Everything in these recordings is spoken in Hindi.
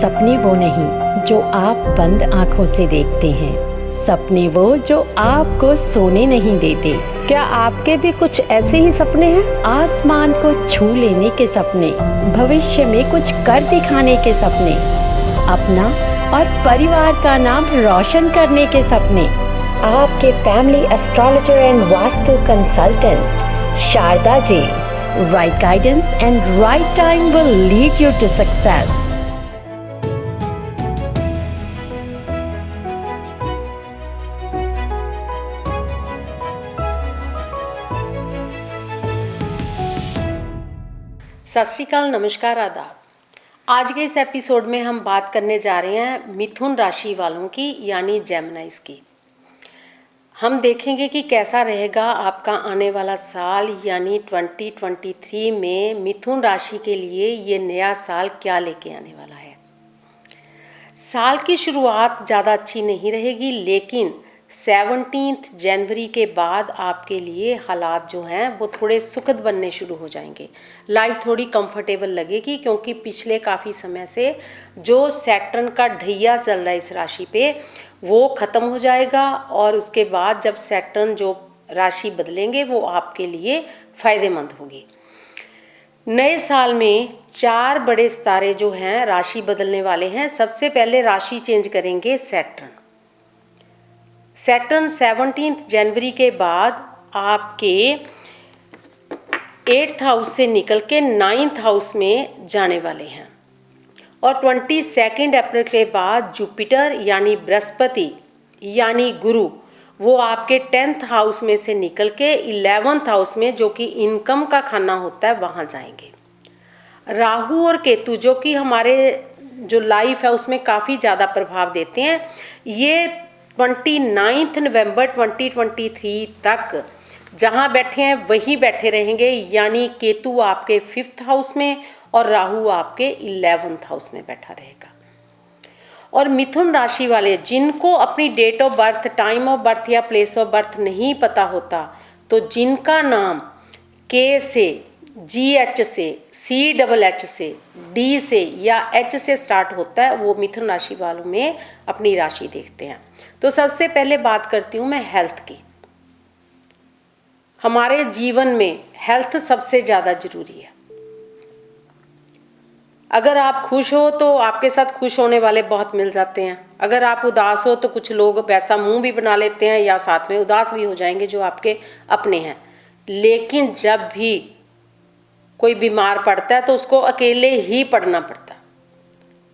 सपने वो नहीं जो आप बंद आंखों से देखते हैं, सपने वो जो आपको सोने नहीं देते। क्या आपके भी कुछ ऐसे ही सपने हैं? आसमान को छू लेने के सपने, भविष्य में कुछ कर दिखाने के सपने, अपना और परिवार का नाम रोशन करने के सपने। आपके family astrologer and vastu consultant Sharda ji, right guidance and right time will lead you to success. सत श्री अकाल, नमस्कार, आदाब। आज के इस एपिसोड में हम बात करने जा रहे हैं मिथुन राशि वालों की यानी जेमिनाइज की। हम देखेंगे कि कैसा रहेगा आपका आने वाला साल यानी 2023 में मिथुन राशि के लिए ये नया साल क्या लेके आने वाला है। साल की शुरुआत ज़्यादा अच्छी नहीं रहेगी, लेकिन 17 जनवरी के बाद आपके लिए हालात जो हैं वो थोड़े सुखद बनने शुरू हो जाएंगे। लाइफ थोड़ी कंफर्टेबल लगेगी, क्योंकि पिछले काफ़ी समय से जो सैटर्न का ढैया चल रहा है इस राशि पे वो ख़त्म हो जाएगा, और उसके बाद जब सैटर्न जो राशि बदलेंगे वो आपके लिए फ़ायदेमंद होगी। नए साल में 4 बड़े सितारे जो हैं राशि बदलने वाले हैं। सबसे पहले राशि चेंज करेंगे सैटर्न। 17 जनवरी के बाद आपके 8th हाउस से निकल के 9th हाउस में जाने वाले हैं, और 22 अप्रैल के बाद जुपिटर यानी बृहस्पति यानी गुरु वो आपके 10th हाउस में से निकल के 11th हाउस में, जो कि इनकम का खाना होता है, वहाँ जाएंगे। राहु और केतु जो कि हमारे जो लाइफ है उसमें काफ़ी ज़्यादा प्रभाव देते हैं, ये 29 नवंबर 2023 तक जहाँ बैठे हैं वहीं बैठे रहेंगे, यानी केतु आपके 5th हाउस में और राहु आपके 11th हाउस में बैठा रहेगा। और मिथुन राशि वाले जिनको अपनी date of birth, time of birth या प्लेस ऑफ बर्थ नहीं पता होता, तो जिनका नाम के से, GH से, CHH से, D से या H से स्टार्ट होता है, वो मिथुन राशि वालों में अपनी राशि देखते हैं। तो सबसे पहले बात करती हूँ मैं हेल्थ की। हमारे जीवन में हेल्थ सबसे ज़्यादा जरूरी है। अगर आप खुश हो तो आपके साथ खुश होने वाले बहुत मिल जाते हैं। अगर आप उदास हो तो कुछ लोग वैसा मुंह भी बना लेते हैं या साथ में उदास भी हो जाएंगे जो आपके अपने हैं। लेकिन जब भी कोई बीमार पड़ता है तो उसको अकेले ही पड़ना पड़ता है,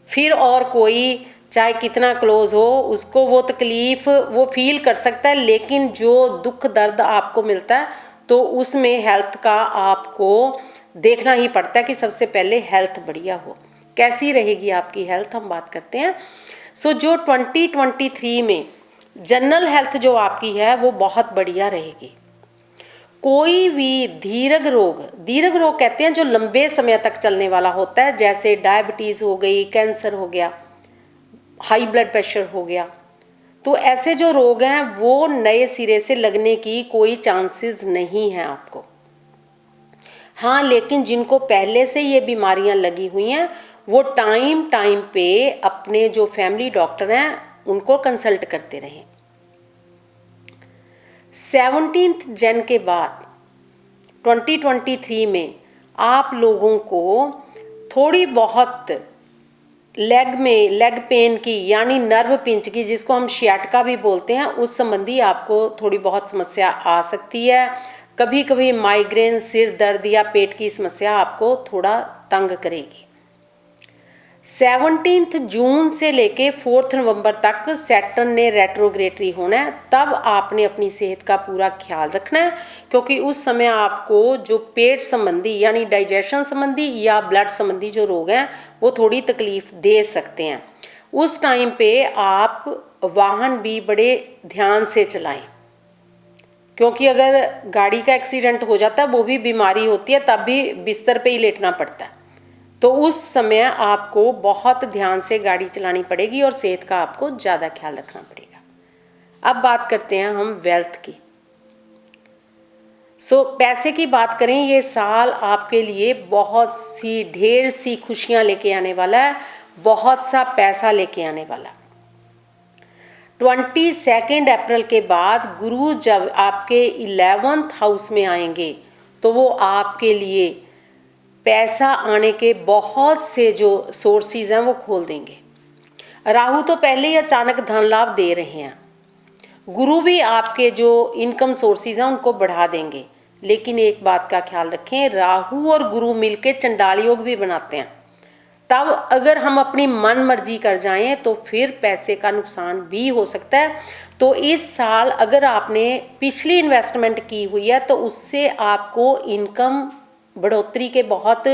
फिर और कोई चाहे कितना क्लोज हो उसको वो तकलीफ वो फील कर सकता है, लेकिन जो दुख दर्द आपको मिलता है तो उसमें हेल्थ का आपको देखना ही पड़ता है कि सबसे पहले हेल्थ बढ़िया हो। कैसी रहेगी आपकी हेल्थ, हम बात करते हैं। जो 2023 में जनरल हेल्थ जो आपकी है वो बहुत बढ़िया रहेगी। कोई भी दीर्घ रोग कहते हैं जो लंबे समय तक चलने वाला होता है, जैसे डायबिटीज़ हो गई, कैंसर हो गया, हाई ब्लड प्रेशर हो गया, तो ऐसे जो रोग हैं वो नए सिरे से लगने की कोई चांसेस नहीं है आपको। हाँ, लेकिन जिनको पहले से ये बीमारियां लगी हुई हैं वो टाइम पे अपने जो फैमिली डॉक्टर हैं उनको कंसल्ट करते रहें। 17 जन के बाद 2023 में आप लोगों को थोड़ी बहुत लेग पेन की यानी नर्व पिंच की, जिसको हम शियाटका भी बोलते हैं, उस संबंधी आपको थोड़ी बहुत समस्या आ सकती है। कभी कभी माइग्रेन, सिर दर्द या पेट की समस्या आपको थोड़ा तंग करेगी। 17 जून से लेके 4 नवंबर तक सैटर्न ने रेट्रोग्रेटरी होना है, तब आपने अपनी सेहत का पूरा ख्याल रखना है, क्योंकि उस समय आपको जो पेट संबंधी यानी डाइजेशन संबंधी या ब्लड संबंधी जो रोग हैं वो थोड़ी तकलीफ दे सकते हैं। उस टाइम पे आप वाहन भी बड़े ध्यान से चलाएं, क्योंकि अगर गाड़ी का एक्सीडेंट हो जाता है वो भी बीमारी होती है, तब भी बिस्तर पे ही लेटना पड़ता है। तो उस समय आपको बहुत ध्यान से गाड़ी चलानी पड़ेगी और सेहत का आपको ज़्यादा ख्याल रखना पड़ेगा। अब बात करते हैं हम वेल्थ की। पैसे की बात करें, ये साल आपके लिए बहुत सी ढेर सी खुशियां लेके आने वाला है। बहुत सा पैसा लेके आने वाला। 22 अप्रैल के बाद गुरु जब आपके 11th हाउस में आएंगे तो वो आपके लिए पैसा आने के बहुत से जो सोर्सेज हैं वो खोल देंगे। राहु तो पहले ही अचानक धन लाभ दे रहे हैं, गुरु भी आपके जो इनकम सोर्सेज हैं उनको बढ़ा देंगे। लेकिन एक बात का ख्याल रखें, राहु और गुरु मिलके चंडाल योग भी बनाते हैं। तब अगर हम अपनी मन मर्जी कर जाएं तो फिर पैसे का नुकसान भी हो सकता है। तो इस साल अगर आपने पिछली इन्वेस्टमेंट की हुई है तो उससे आपको इनकम बढ़ोतरी के बहुत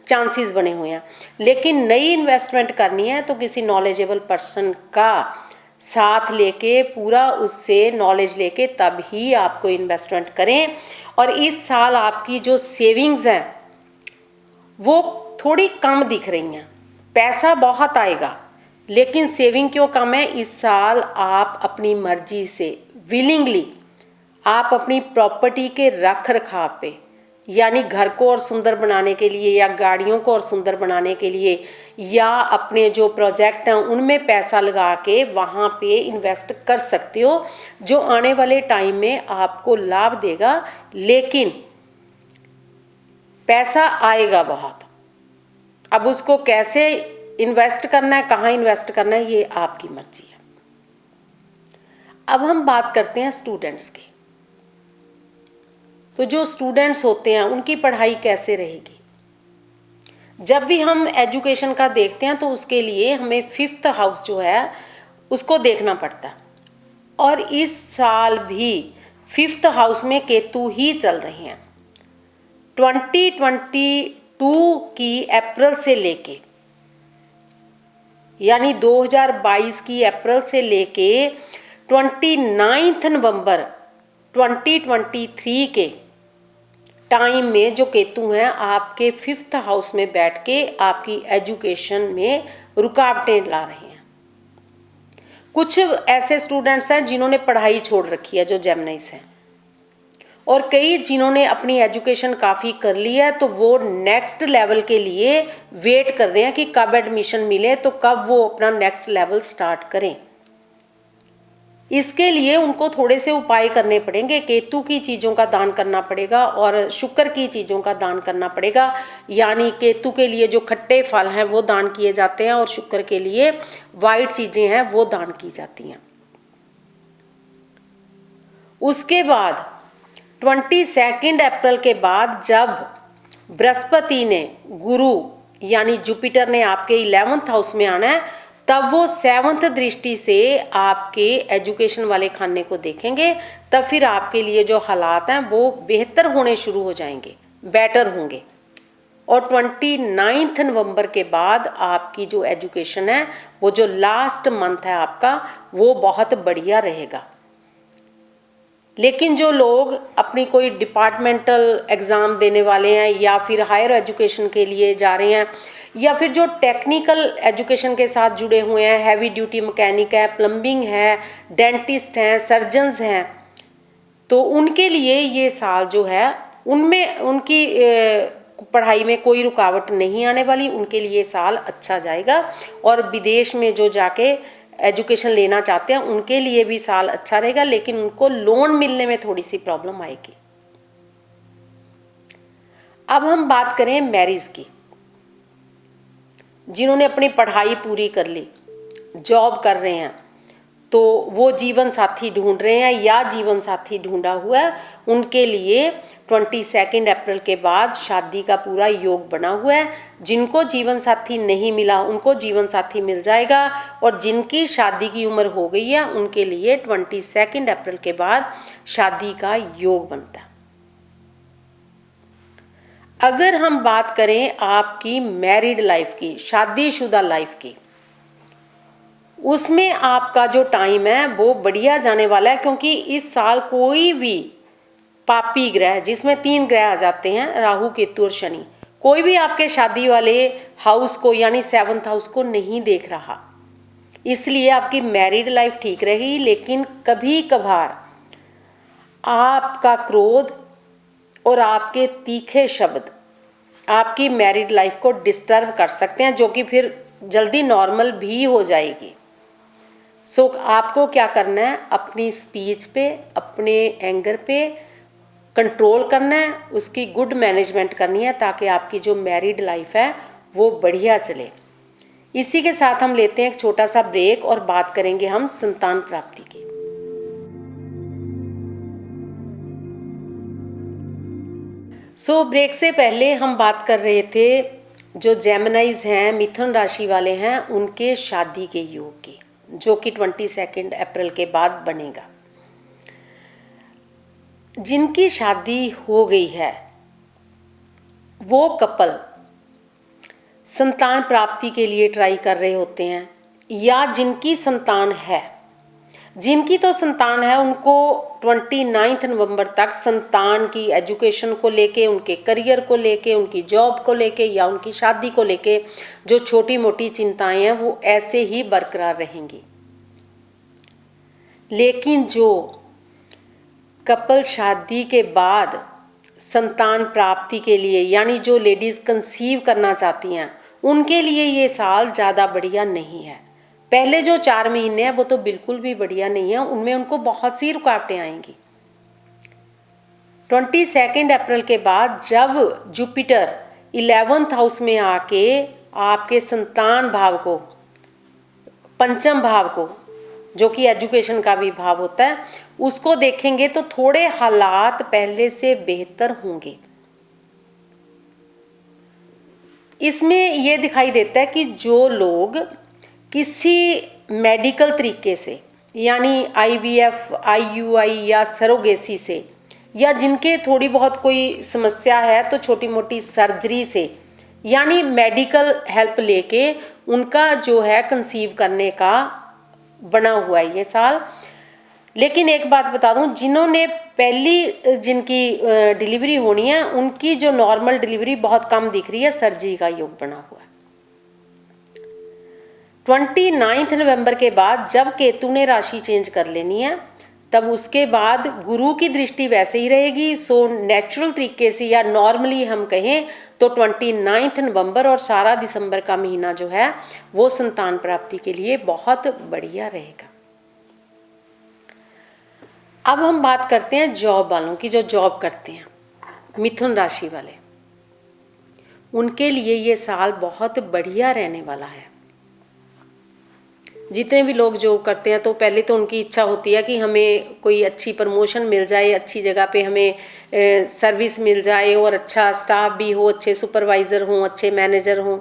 चांसेस बने हुए हैं। लेकिन नई इन्वेस्टमेंट करनी है तो किसी नॉलेजेबल पर्सन का साथ लेके, पूरा उससे नॉलेज लेके तब ही आपको इन्वेस्टमेंट करें। और इस साल आपकी जो सेविंग्स हैं वो थोड़ी कम दिख रही हैं। पैसा बहुत आएगा लेकिन सेविंग क्यों कम है? इस साल आप अपनी मर्जी से विलिंगली आप अपनी प्रॉपर्टी के रख रखाव पे, यानी घर को और सुंदर बनाने के लिए या गाड़ियों को और सुंदर बनाने के लिए या अपने जो प्रोजेक्ट हैं उनमें पैसा लगा के वहाँ पे इन्वेस्ट कर सकते हो, जो आने वाले टाइम में आपको लाभ देगा। लेकिन पैसा आएगा बहुत। अब उसको कैसे इन्वेस्ट करना है, कहाँ इन्वेस्ट करना है, ये आपकी मर्जी है। अब हम बात करते हैं स्टूडेंट्स की। तो जो स्टूडेंट्स होते हैं उनकी पढ़ाई कैसे रहेगी? जब भी हम एजुकेशन का देखते हैं तो उसके लिए हमें 5th हाउस जो है उसको देखना पड़ता है। और इस साल भी 5th हाउस में केतु ही चल रहे हैं। 2022 की अप्रैल से लेके, यानी 2022 की अप्रैल से लेके 29 नवंबर 2023 के टाइम में जो केतु हैं आपके 5th हाउस में बैठ के आपकी एजुकेशन में रुकावटें ला रहे हैं। कुछ ऐसे स्टूडेंट्स हैं जिन्होंने पढ़ाई छोड़ रखी है, जो जेमिनीज हैं, और कई जिन्होंने अपनी एजुकेशन काफ़ी कर ली है तो वो नेक्स्ट लेवल के लिए वेट कर रहे हैं कि कब एडमिशन मिले तो कब वो अपना नेक्स्ट लेवल स्टार्ट करें। इसके लिए उनको थोड़े से उपाय करने पड़ेंगे। केतु की चीज़ों का दान करना पड़ेगा और शुक्र की चीज़ों का दान करना पड़ेगा। यानी केतु के लिए जो खट्टे फल हैं वो दान किए जाते हैं और शुक्र के लिए वाइट चीज़ें हैं वो दान की जाती हैं। उसके बाद 22 अप्रैल के बाद जब बृहस्पति ने, गुरु यानी जुपिटर ने आपके 11th हाउस में आना है, तब वो 7th दृष्टि से आपके एजुकेशन वाले खाने को देखेंगे। तब फिर आपके लिए जो हालात हैं वो बेहतर होने शुरू हो जाएंगे, बेटर होंगे। और 29 नवंबर के बाद आपकी जो एजुकेशन है, वो जो लास्ट मंथ है आपका, वो बहुत बढ़िया रहेगा। लेकिन जो लोग अपनी कोई डिपार्टमेंटल एग्ज़ाम देने वाले हैं या फिर हायर एजुकेशन के लिए जा रहे हैं या फिर जो टेक्निकल एजुकेशन के साथ जुड़े हुए हैं, हैवी ड्यूटी मैकेनिक है, प्लम्बिंग है, डेंटिस्ट हैं, सर्जन्स हैं, तो उनके लिए ये साल जो है उनमें उनकी पढ़ाई में कोई रुकावट नहीं आने वाली। उनके लिए साल अच्छा जाएगा। और विदेश में जो जाके एजुकेशन लेना चाहते हैं उनके लिए भी साल अच्छा रहेगा, लेकिन उनको लोन मिलने में थोड़ी सी प्रॉब्लम आएगी। अब हम बात करें मैरिज की। जिन्होंने अपनी पढ़ाई पूरी कर ली, जॉब कर रहे हैं, तो वो जीवन साथी ढूंढ रहे हैं या जीवन साथी ढूंढा हुआ है, उनके लिए 22 अप्रैल के बाद शादी का पूरा योग बना हुआ है। जिनको जीवन साथी नहीं मिला उनको जीवन साथी मिल जाएगा, और जिनकी शादी की उम्र हो गई है उनके लिए 22 अप्रैल के बाद शादी का योग बनता है। अगर हम बात करें आपकी मैरिड लाइफ की, शादीशुदा लाइफ की, उसमें आपका जो टाइम है वो बढ़िया जाने वाला है, क्योंकि इस साल कोई भी पापी ग्रह, जिसमें 3 ग्रह आ जाते हैं, राहु, केतु और शनि, कोई भी आपके शादी वाले हाउस को यानी 7th हाउस को नहीं देख रहा। इसलिए आपकी मैरिड लाइफ ठीक रहेगी। लेकिन कभी कभार आपका क्रोध और आपके तीखे शब्द आपकी मैरिड लाइफ को डिस्टर्ब कर सकते हैं, जो कि फिर जल्दी नॉर्मल भी हो जाएगी। सो आपको क्या करना है, अपनी स्पीच पे, अपने एंगर पे कंट्रोल करना है, उसकी गुड मैनेजमेंट करनी है ताकि आपकी जो मैरिड लाइफ है वो बढ़िया चले। इसी के साथ हम लेते हैं एक छोटा सा ब्रेक और बात करेंगे हम संतान प्राप्ति की। सो ब्रेक से पहले हम बात कर रहे थे जो जेमिनाइज हैं, मिथुन राशि वाले हैं, उनके शादी के योग की, जो कि 22 अप्रैल के बाद बनेगा। जिनकी शादी हो गई है वो कपल संतान प्राप्ति के लिए ट्राई कर रहे होते हैं, या जिनकी संतान है, जिनकी तो संतान है उनको 29 नवंबर तक संतान की एजुकेशन को लेके, उनके करियर को लेके, उनकी जॉब को लेके या उनकी शादी को लेके जो छोटी मोटी चिंताएं हैं वो ऐसे ही बरकरार रहेंगी। लेकिन जो कपल शादी के बाद संतान प्राप्ति के लिए, यानी जो लेडीज़ कंसीव करना चाहती हैं, उनके लिए ये साल ज़्यादा बढ़िया नहीं है। पहले जो 4 महीने हैं वो तो बिल्कुल भी बढ़िया नहीं है, उनमें उनको बहुत सी रुकावटें आएंगी। 22 अप्रैल के बाद जब जुपिटर 11th हाउस में आके आपके संतान भाव को, पंचम भाव को, जो कि एजुकेशन का भी भाव होता है, उसको देखेंगे तो थोड़े हालात पहले से बेहतर होंगे। इसमें यह दिखाई देता है कि जो लोग किसी मेडिकल तरीके से, यानी IVF, IUI या सरोगेसी से, या जिनके थोड़ी बहुत कोई समस्या है तो छोटी मोटी सर्जरी से, यानी मेडिकल हेल्प लेके उनका जो है कंसीव करने का बना हुआ है ये साल। लेकिन एक बात बता दूं, जिन्होंने पहली जिनकी डिलीवरी होनी है उनकी जो नॉर्मल डिलीवरी बहुत कम दिख रही है, सर्जरी का योग बना हुआ है। 29 नवंबर के बाद जब केतु ने राशि चेंज कर लेनी है, तब उसके बाद गुरु की दृष्टि वैसे ही रहेगी। सो नेचुरल तरीके से या नॉर्मली हम कहें तो 29 नवंबर और सारा दिसंबर का महीना जो है वो संतान प्राप्ति के लिए बहुत बढ़िया रहेगा। अब हम बात करते हैं जॉब वालों की, जो जॉब करते हैं, मिथुन राशि वाले, उनके लिए ये साल बहुत बढ़िया रहने वाला है। जितने भी लोग जॉब करते हैं तो पहले तो उनकी इच्छा होती है कि हमें कोई अच्छी प्रमोशन मिल जाए, अच्छी जगह पे हमें सर्विस मिल जाए और अच्छा स्टाफ भी हो, अच्छे सुपरवाइज़र हों, अच्छे मैनेजर हों।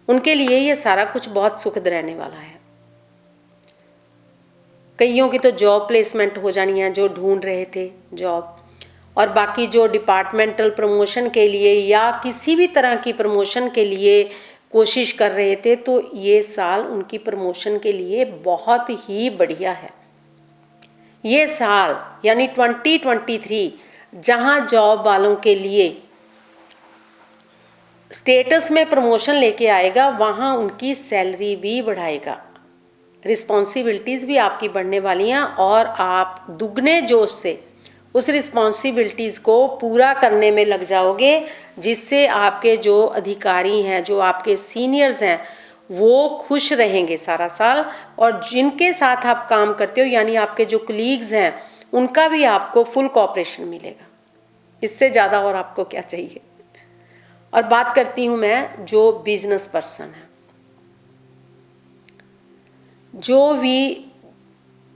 उनके लिए ये सारा कुछ बहुत सुखद रहने वाला है। कईयों की तो जॉब प्लेसमेंट हो जानी है जो ढूंढ रहे थे जॉब, और बाकी जो डिपार्टमेंटल प्रमोशन के लिए या किसी भी तरह की प्रमोशन के लिए कोशिश कर रहे थे, तो ये साल उनकी प्रमोशन के लिए बहुत ही बढ़िया है। ये साल यानी 2023 जहां जॉब वालों के लिए स्टेटस में प्रमोशन लेके आएगा, वहां उनकी सैलरी भी बढ़ाएगा, रिस्पॉन्सिबिलिटीज़ भी आपकी बढ़ने वाली हैं और आप दुगने जोश से उस रिस्पॉन्सिबिलिटीज़ को पूरा करने में लग जाओगे, जिससे आपके जो अधिकारी हैं, जो आपके सीनियर्स हैं, वो खुश रहेंगे सारा साल। और जिनके साथ आप काम करते हो, यानी आपके जो कलीग्स हैं, उनका भी आपको फुल कोऑपरेशन मिलेगा। इससे ज़्यादा और आपको क्या चाहिए। और बात करती हूँ मैं जो बिजनेस पर्सन है, जो भी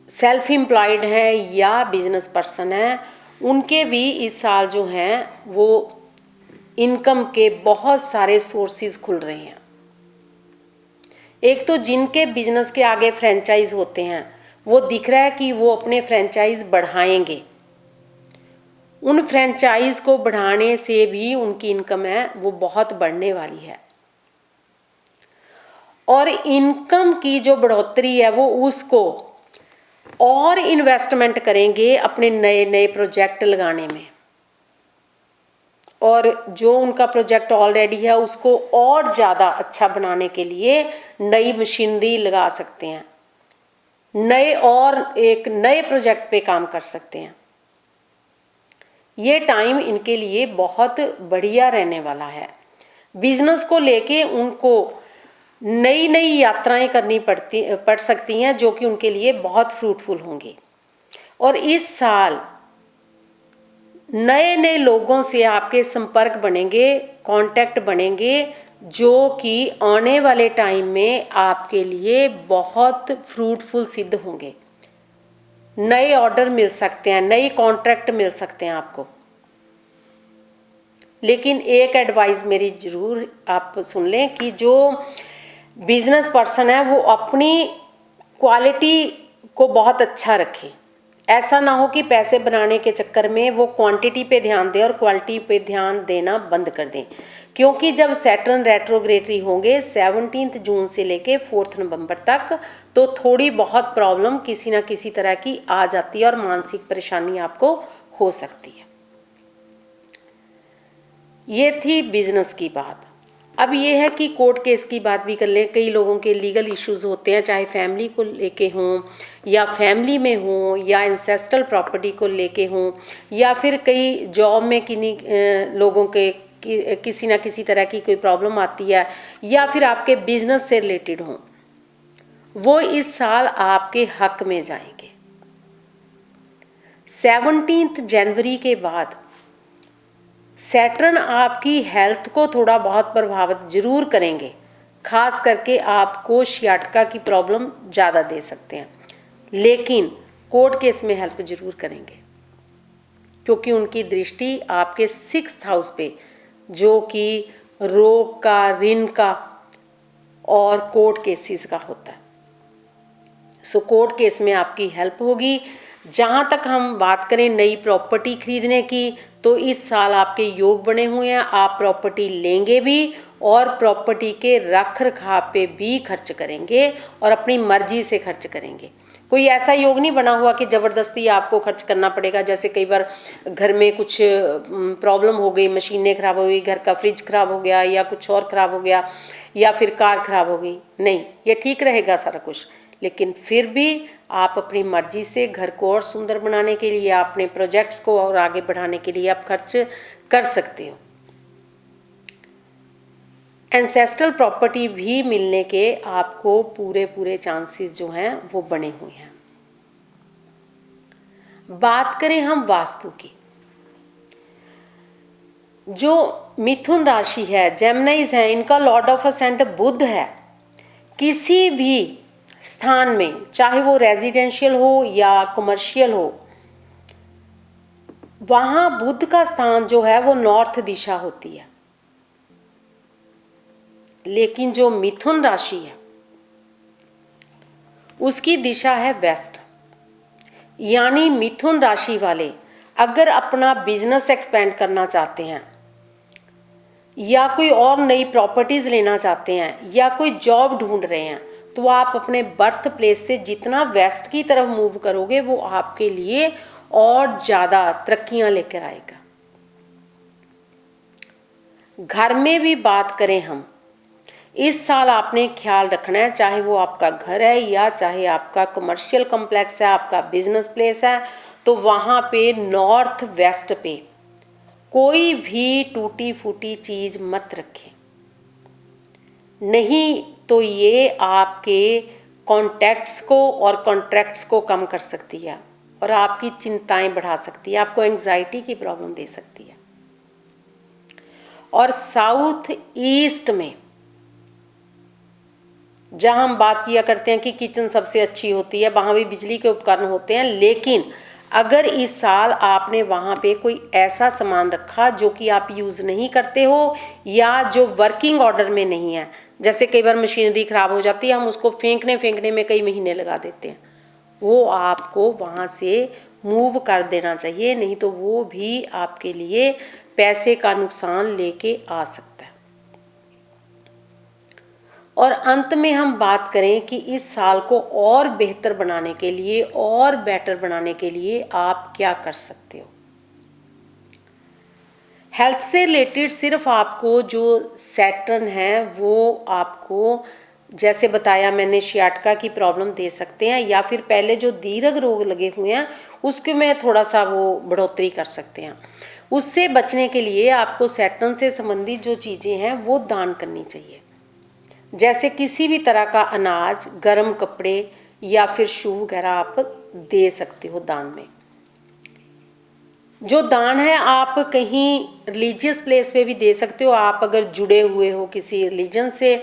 सेल्फ एम्प्लॉयड है या बिजनेस पर्सन है, उनके भी इस साल जो हैं वो इनकम के बहुत सारे सोर्सेज खुल रहे हैं। एक तो जिनके बिजनेस के आगे फ्रेंचाइज होते हैं, वो दिख रहा है कि वो अपने फ्रेंचाइज बढ़ाएंगे। उन फ्रेंचाइज को बढ़ाने से भी उनकी इनकम है वो बहुत बढ़ने वाली है। और इनकम की जो बढ़ोतरी है वो उसको और इन्वेस्टमेंट करेंगे अपने नए नए प्रोजेक्ट लगाने में, और जो उनका प्रोजेक्ट ऑलरेडी है उसको और ज़्यादा अच्छा बनाने के लिए नई मशीनरी लगा सकते हैं, नए और एक नए प्रोजेक्ट पे काम कर सकते हैं। ये टाइम इनके लिए बहुत बढ़िया रहने वाला है। बिजनेस को लेके उनको नई नई यात्राएं करनी पड़ सकती हैं जो कि उनके लिए बहुत फ्रूटफुल होंगी। और इस साल नए नए लोगों से आपके संपर्क बनेंगे, कांटेक्ट बनेंगे, जो कि आने वाले टाइम में आपके लिए बहुत फ्रूटफुल सिद्ध होंगे। नए ऑर्डर मिल सकते हैं, नई कॉन्ट्रैक्ट मिल सकते हैं आपको। लेकिन एक एडवाइस मेरी जरूर आप सुन लें कि जो बिजनेस पर्सन है वो अपनी क्वालिटी को बहुत अच्छा रखे। ऐसा ना हो कि पैसे बनाने के चक्कर में वो क्वांटिटी पे ध्यान दें और क्वालिटी पे ध्यान देना बंद कर दें, क्योंकि जब सैटर्न रेट्रोग्रेटरी होंगे 17 जून से लेके 4 नवंबर तक, तो थोड़ी बहुत प्रॉब्लम किसी ना किसी तरह की आ जाती है और मानसिक परेशानी आपको हो सकती है। ये थी बिजनेस की बात। अब ये है कि कोर्ट केस की बात भी कर लें। कई लोगों के लीगल इश्यूज होते हैं, चाहे फैमिली को लेके हों या फैमिली में हों या इंसेस्टल प्रॉपर्टी को लेके हों, या फिर कई जॉब में किन्हीं लोगों के किसी ना किसी तरह की कोई प्रॉब्लम आती है, या फिर आपके बिजनेस से रिलेटेड हों, वो इस साल आपके हक में जाएंगे। 17 जनवरी के बाद सैटर्न आपकी हेल्थ को थोड़ा बहुत प्रभावित जरूर करेंगे, खास करके आपको सियाटिका की प्रॉब्लम ज़्यादा दे सकते हैं, लेकिन कोर्ट केस में हेल्प जरूर करेंगे, क्योंकि उनकी दृष्टि आपके 6th हाउस पे, जो कि रोग का, ऋण का और कोर्ट केसेस का होता है। सो कोर्ट केस में आपकी हेल्प होगी। जहाँ तक हम बात करें नई प्रॉपर्टी खरीदने की, तो इस साल आपके योग बने हुए हैं, आप प्रॉपर्टी लेंगे भी और प्रॉपर्टी के रख रखाव पे भी खर्च करेंगे और अपनी मर्जी से खर्च करेंगे। कोई ऐसा योग नहीं बना हुआ कि ज़बरदस्ती आपको खर्च करना पड़ेगा। जैसे कई बार घर में कुछ प्रॉब्लम हो गई, मशीनें ख़राब हो गई, घर का फ्रिज ख़राब हो गया या कुछ और ख़राब हो गया या फिर कार ख़राब हो गई, नहीं, ये ठीक रहेगा सारा कुछ, लेकिन फिर भी आप अपनी मर्जी से घर को और सुंदर बनाने के लिए, अपने प्रोजेक्ट्स को और आगे बढ़ाने के लिए आप खर्च कर सकते हो। एंसेस्ट्रल प्रॉपर्टी भी मिलने के आपको पूरे चांसेस जो हैं वो बने हुए हैं। बात करें हम वास्तु की, जो मिथुन राशि है, जेमिनीज है, इनका लॉर्ड ऑफ असेंट बुध है। किसी भी स्थान में, चाहे वो रेजिडेंशियल हो या कमर्शियल हो, वहां बुध का स्थान जो है वो नॉर्थ दिशा होती है। लेकिन जो मिथुन राशि है उसकी दिशा है वेस्ट। यानी मिथुन राशि वाले अगर अपना बिजनेस एक्सपेंड करना चाहते हैं या कोई और नई प्रॉपर्टीज लेना चाहते हैं या कोई जॉब ढूंढ रहे हैं, तो आप अपने बर्थ प्लेस से जितना वेस्ट की तरफ मूव करोगे वो आपके लिए और ज़्यादा तरक्कियां लेकर आएगा। घर में भी बात करें हम, इस साल आपने ख्याल रखना है, चाहे वो आपका घर है या चाहे आपका कमर्शियल कॉम्प्लेक्स है, आपका बिजनेस प्लेस है, तो वहाँ पे नॉर्थ वेस्ट पे कोई भी टूटी फूटी चीज़ मत रखें, नहीं तो ये आपके कॉन्टैक्ट्स को और कॉन्ट्रैक्ट्स को कम कर सकती है और आपकी चिंताएं बढ़ा सकती है, आपको एंग्जाइटी की प्रॉब्लम दे सकती है। और साउथ ईस्ट में जहां हम बात किया करते हैं कि किचन सबसे अच्छी होती है, वहां भी बिजली के उपकरण होते हैं, लेकिन अगर इस साल आपने वहां पे कोई ऐसा सामान रखा जो कि आप यूज़ नहीं करते हो या जो वर्किंग ऑर्डर में नहीं है, जैसे कई बार मशीनरी ख़राब हो जाती है, हम उसको फेंकने में कई महीने लगा देते हैं, वो आपको वहाँ से मूव कर देना चाहिए, नहीं तो वो भी आपके लिए पैसे का नुकसान लेके आ सकता है। और अंत में हम बात करें कि इस साल को और बेहतर बनाने के लिए और बेटर बनाने के लिए आप क्या कर सकते हो। हेल्थ से रिलेटेड सिर्फ आपको जो सैटर्न है वो आपको, जैसे बताया मैंने, सियाटिका की प्रॉब्लम दे सकते हैं, या फिर पहले जो दीर्घ रोग लगे हुए हैं उसके में थोड़ा सा वो बढ़ोतरी कर सकते हैं। उससे बचने के लिए आपको सैटर्न से संबंधित जो चीज़ें हैं वो दान करनी चाहिए। जैसे किसी भी तरह का अनाज, गर्म कपड़े या फिर शू वगैरह आप दे सकते हो दान में। जो दान है आप कहीं रिलीजियस प्लेस पे भी दे सकते हो। आप अगर जुड़े हुए हो किसी रिलीजन से,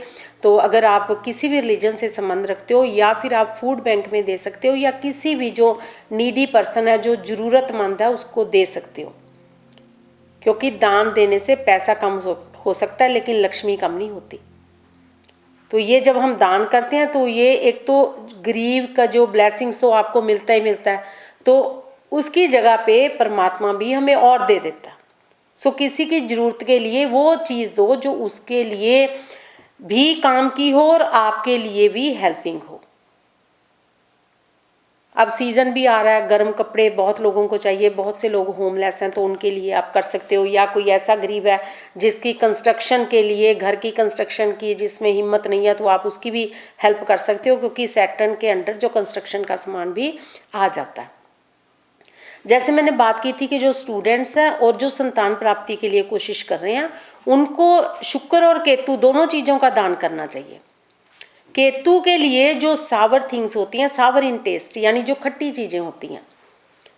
तो अगर आप किसी भी रिलीजन से संबंध रखते हो, या फिर आप फूड बैंक में दे सकते हो, या किसी भी जो नीडी पर्सन है, जो ज़रूरतमंद है, उसको दे सकते हो। क्योंकि दान देने से पैसा कम हो सकता है लेकिन लक्ष्मी कम नहीं होती। तो ये जब हम दान करते हैं तो ये एक तो गरीब का जो ब्लेसिंग्स तो आपको मिलता ही मिलता है, तो उसकी जगह पे परमात्मा भी हमें और दे देता है। सो किसी की ज़रूरत के लिए वो चीज़ दो जो उसके लिए भी काम की हो और आपके लिए भी हेल्पिंग हो। अब सीज़न भी आ रहा है, गर्म कपड़े बहुत लोगों को चाहिए, बहुत से लोग होमलेस हैं, तो उनके लिए आप कर सकते हो। या कोई ऐसा गरीब है जिसकी कंस्ट्रक्शन के लिए, घर की कंस्ट्रक्शन की जिसमें हिम्मत नहीं है, तो आप उसकी भी हेल्प कर सकते हो, क्योंकि सैटर्न के अंडर जो कंस्ट्रक्शन का सामान भी आ जाता है। जैसे मैंने बात की थी कि जो स्टूडेंट्स हैं और जो संतान प्राप्ति के लिए कोशिश कर रहे हैं, उनको शुक्र और केतु दोनों चीज़ों का दान करना चाहिए। केतु के लिए जो सावर थिंग्स होती हैं, सावर इन टेस्ट, यानी जो खट्टी चीज़ें होती हैं,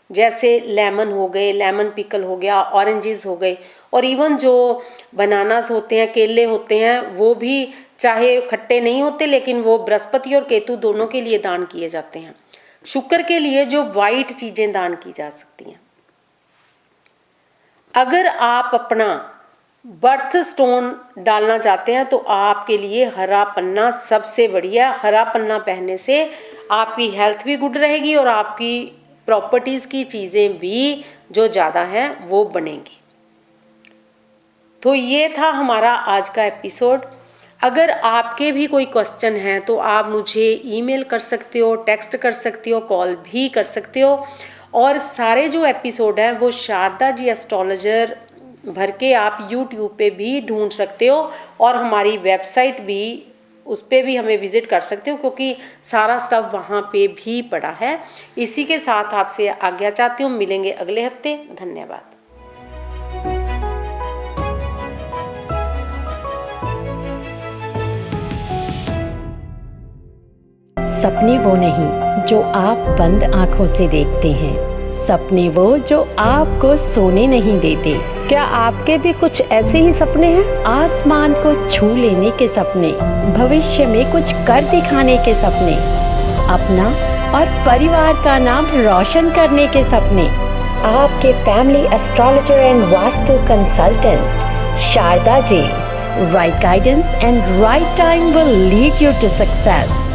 जैसे लेमन हो गए, लेमन पिकल हो गया, ऑरेंजेस हो गए, और इवन जो बनानास होते हैं, केले होते हैं, वो भी चाहे खट्टे नहीं होते लेकिन वो बृहस्पति और केतु दोनों के लिए दान किए जाते हैं। शुक्र के लिए जो वाइट चीज़ें दान की जा सकती हैं। अगर आप अपना बर्थ स्टोन डालना चाहते हैं तो आपके लिए हरा पन्ना सबसे बढ़िया। हरा पन्ना पहनने से आपकी हेल्थ भी गुड रहेगी और आपकी प्रॉपर्टीज़ की चीज़ें भी जो ज़्यादा हैं वो बनेंगी। तो ये था हमारा आज का एपिसोड। अगर आपके भी कोई क्वेश्चन हैं तो आप मुझे ईमेल कर सकते हो, टेक्स्ट कर सकते हो, कॉल भी कर सकते हो। और सारे जो एपिसोड हैं वो शारदा जी एस्ट्रोलॉजर भर के आप यूट्यूब पे भी ढूंढ सकते हो, और हमारी वेबसाइट भी, उस पर भी हमें विज़िट कर सकते हो, क्योंकि सारा स्टफ वहाँ पे भी पड़ा है। इसी के साथ आपसे आज्ञा चाहती हूँ, मिलेंगे अगले हफ्ते। धन्यवाद। सपने वो नहीं जो आप बंद आंखों से देखते हैं, सपने वो जो आपको सोने नहीं देते। क्या आपके भी कुछ ऐसे ही सपने हैं? आसमान को छू लेने के सपने, भविष्य में कुछ कर दिखाने के सपने, अपना और परिवार का नाम रोशन करने के सपने। आपके family astrologer and vastu consultant Sharda ji, right guidance and right time will lead you to success.